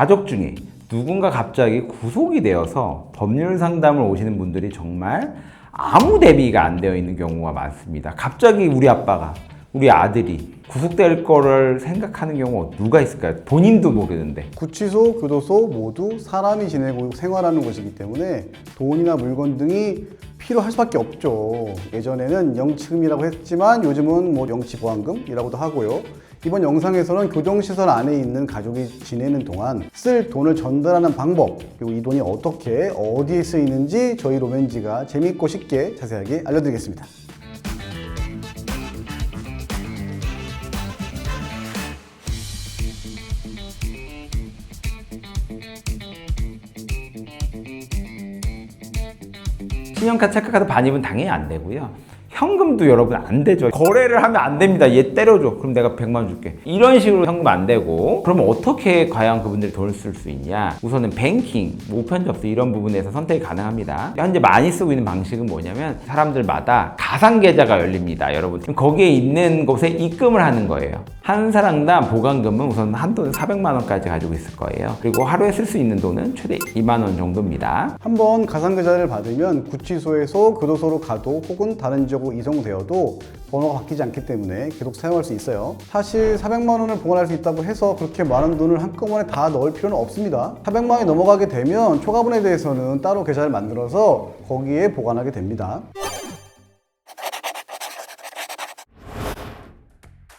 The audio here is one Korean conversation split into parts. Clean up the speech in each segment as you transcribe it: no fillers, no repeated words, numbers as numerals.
가족 중에 누군가 갑자기 구속이 되어서 법률 상담을 오시는 분들이 정말 아무 대비가 안 되어 있는 경우가 많습니다. 갑자기 우리 아빠가, 우리 아들이 구속될 거를 생각하는 경우가 누가 있을까요? 본인도 모르는데. 구치소, 교도소 모두 사람이 지내고 생활하는 곳이기 때문에 돈이나 물건 등이 필요할 수밖에 없죠. 예전에는 영치금이라고 했지만 요즘은 뭐 영치보안금이라고도 하고요. 이번 영상에서는 교정시설 안에 있는 가족이 지내는 동안 쓸 돈을 전달하는 방법, 그리고 이 돈이 어떻게 어디에 쓰이는지 저희 로맨지가 재밌고 쉽게 자세하게 알려드리겠습니다. 신용카드, 체크카드 반입은 당연히 안 되고요. 현금도 여러분 안 되죠. 거래를 하면 안 됩니다. 얘 때려줘. 그럼 내가 100만 원 줄게. 이런 식으로 현금 안 되고, 그러면 어떻게 과연 그분들이 돈을 쓸 수 있냐? 우선은 뱅킹, 우편 접수 이런 부분에서 선택이 가능합니다. 현재 많이 쓰고 있는 방식은 뭐냐면 사람들마다 가상 계좌가 열립니다. 여러분. 거기에 있는 곳에 입금을 하는 거예요. 한 사람당 보관금은 우선 한도는 400만 원까지 가지고 있을 거예요. 그리고 하루에 쓸 수 있는 돈은 최대 2만 원 정도입니다. 한번 가상계좌를 받으면 구치소에서 교도소로 가도 혹은 다른 지역으로 이송되어도 번호가 바뀌지 않기 때문에 계속 사용할 수 있어요. 사실 400만 원을 보관할 수 있다고 해서 그렇게 많은 돈을 한꺼번에 다 넣을 필요는 없습니다. 400만 원이 넘어가게 되면 초과분에 대해서는 따로 계좌를 만들어서 거기에 보관하게 됩니다.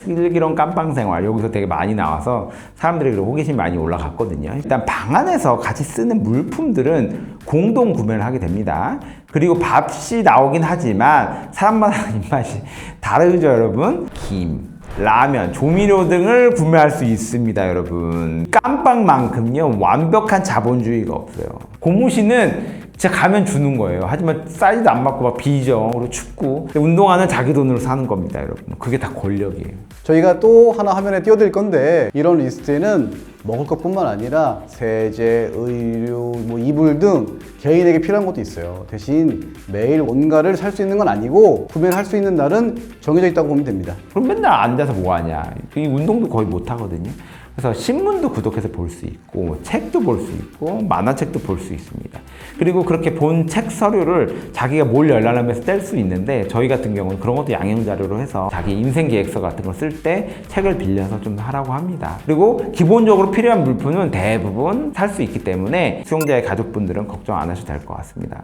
슬기로운 깜빵 생활, 여기서 되게 많이 나와서 사람들이 호기심이 많이 올라갔거든요. 일단 방 안에서 같이 쓰는 물품들은 공동 구매를 하게 됩니다. 그리고 밥이 나오긴 하지만 사람마다 입맛이 다르죠, 여러분. 김, 라면, 조미료 등을 구매할 수 있습니다, 여러분. 깜빵만큼요 완벽한 자본주의가 없어요. 고무신은 진짜 가면 주는 거예요. 하지만 사이즈 안 맞고 막 비죠. 그리고 춥고. 운동화는 자기 돈으로 사는 겁니다, 여러분. 그게 다 권력이에요. 저희가 또 하나 화면에 띄워드릴 건데, 이런 리스트에는 먹을 것뿐만 아니라 세제, 의류, 이불 등 개인에게 필요한 것도 있어요. 대신 매일 뭔가를 살 수 있는 건 아니고 구매를 할 수 있는 날은 정해져 있다고 보면 됩니다. 그럼 맨날 앉아서 뭐 하냐? 이 운동도 거의 못 하거든요. 그래서 신문도 구독해서 볼 수 있고, 책도 볼 수 있고, 만화책도 볼 수 있습니다. 그리고 그렇게 본 책 서류를 자기가 뭘 열람하면서 뗄 수 있는데, 저희 같은 경우는 그런 것도 양형자료로 해서 자기 인생 계획서 같은 걸 쓸 때 책을 빌려서 좀 하라고 합니다. 그리고 기본적으로 필요한 물품은 대부분 살 수 있기 때문에 수용자의 가족분들은 걱정 안 하셔도 될 것 같습니다.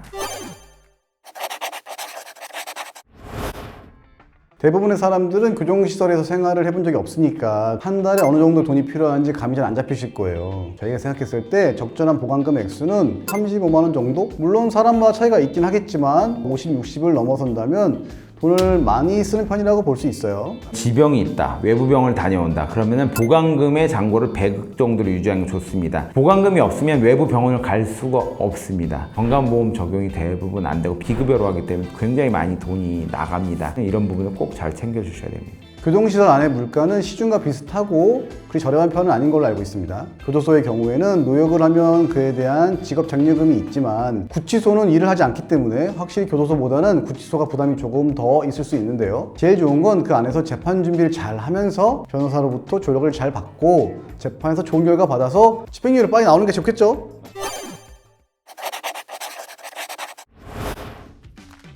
대부분의 사람들은 교정시설에서 생활을 해본 적이 없으니까 한 달에 어느 정도 돈이 필요한지 감이 잘 안 잡히실 거예요. 저희가 생각했을 때 적절한 보관금 액수는 35만 원 정도? 물론 사람마다 차이가 있긴 하겠지만 50, 60을 넘어선다면 돈을 많이 쓰는 편이라고 볼 수 있어요. 지병이 있다, 외부병을 다녀온다, 그러면은 보관금의 잔고를 100 정도로 유지하는 게 좋습니다. 보관금이 없으면 외부 병원을 갈 수가 없습니다. 건강보험 적용이 대부분 안 되고 비급여로 하기 때문에 굉장히 많이 돈이 나갑니다. 이런 부분을 꼭 잘 챙겨주셔야 됩니다. 교정시설 안의 물가는 시중과 비슷하고 그리 저렴한 편은 아닌 걸로 알고 있습니다. 교도소의 경우에는 노역을 하면 그에 대한 직업장려금이 있지만 구치소는 일을 하지 않기 때문에 확실히 교도소보다는 구치소가 부담이 조금 더 있을 수 있는데요. 제일 좋은 건 그 안에서 재판 준비를 잘 하면서 변호사로부터 조력을 잘 받고 재판에서 좋은 결과 받아서 집행유예로 빨리 나오는 게 좋겠죠?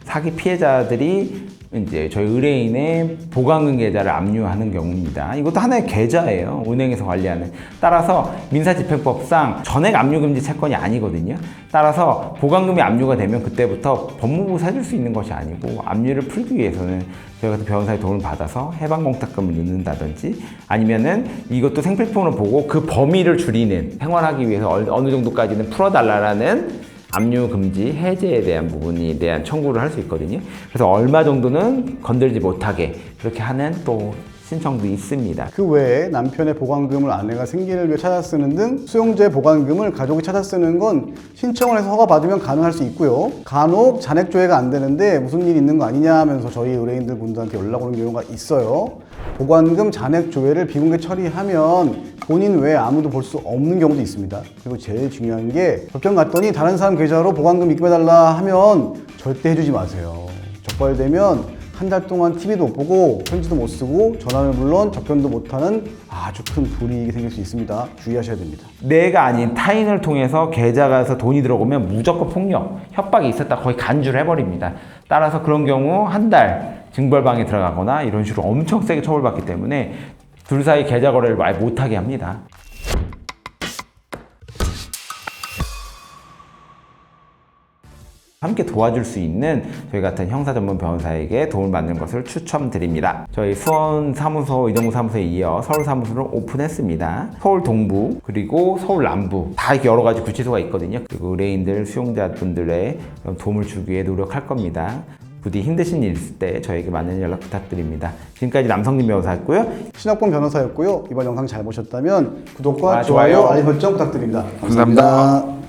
사기 피해자들이 이제 저희 의뢰인의 보관금 계좌를 압류하는 경우입니다. 이것도 하나의 계좌예요. 은행에서 관리하는. 따라서 민사집행법상 전액 압류금지 채권이 아니거든요. 따라서 보관금이 압류가 되면 그때부터 법무부에서 해줄 수 있는 것이 아니고, 압류를 풀기 위해서는 저희 같은 변호사의 도움을 받아서 해방공탁금을 넣는다든지, 아니면은 이것도 생필품으로 보고 그 범위를 줄이는, 생활하기 위해서 어느 정도까지는 풀어달라는 압류 금지 해제에 대한 부분에 대한 청구를 할 수 있거든요. 그래서 얼마 정도는 건들지 못하게 그렇게 하는 또 신청도 있습니다. 그 외에 남편의 보관금을 아내가 생계를 위해 찾아 쓰는 등 수용자의 보관금을 가족이 찾아 쓰는 건 신청을 해서 허가받으면 가능할 수 있고요. 간혹 잔액 조회가 안 되는데 무슨 일이 있는 거 아니냐 하면서 저희 의뢰인들 분들한테 연락 오는 경우가 있어요. 보관금 잔액 조회를 비공개 처리하면 본인 외에 아무도 볼 수 없는 경우도 있습니다. 그리고 제일 중요한 게 접견 갔더니 다른 사람 계좌로 보관금 입금해달라 하면 절대 해주지 마세요. 적발되면 한 달 동안 TV도 못 보고 편지도 못 쓰고 전화를 물론 접견도 못하는 아주 큰 불이익이 생길 수 있습니다. 주의하셔야 됩니다. 내가 아닌 타인을 통해서 계좌가서 돈이 들어오면 무조건 폭력, 협박이 있었다 거의 간주를 해버립니다. 따라서 그런 경우 한 달 징벌방에 들어가거나 이런 식으로 엄청 세게 처벌받기 때문에 둘 사이 계좌 거래를 말 못하게 합니다. 함께 도와줄 수 있는 저희 같은 형사 전문 변호사에게 도움을 받는 것을 추천드립니다. 저희 수원 사무소, 의정부 사무소에 이어 서울 사무소를 오픈했습니다. 서울 동부 그리고 서울 남부 다 이렇게 여러 가지 구치소가 있거든요. 그리고 의뢰인들, 수용자분들의 도움을 주기 위해 노력할 겁니다. 부디 힘드신 일 있을 때 저에게 많은 연락 부탁드립니다. 지금까지 남성진 변호사였고요. 신학범 변호사였고요. 이번 영상 잘 보셨다면 구독과 좋아요. 알림 설정 부탁드립니다. 감사합니다. 감사합니다.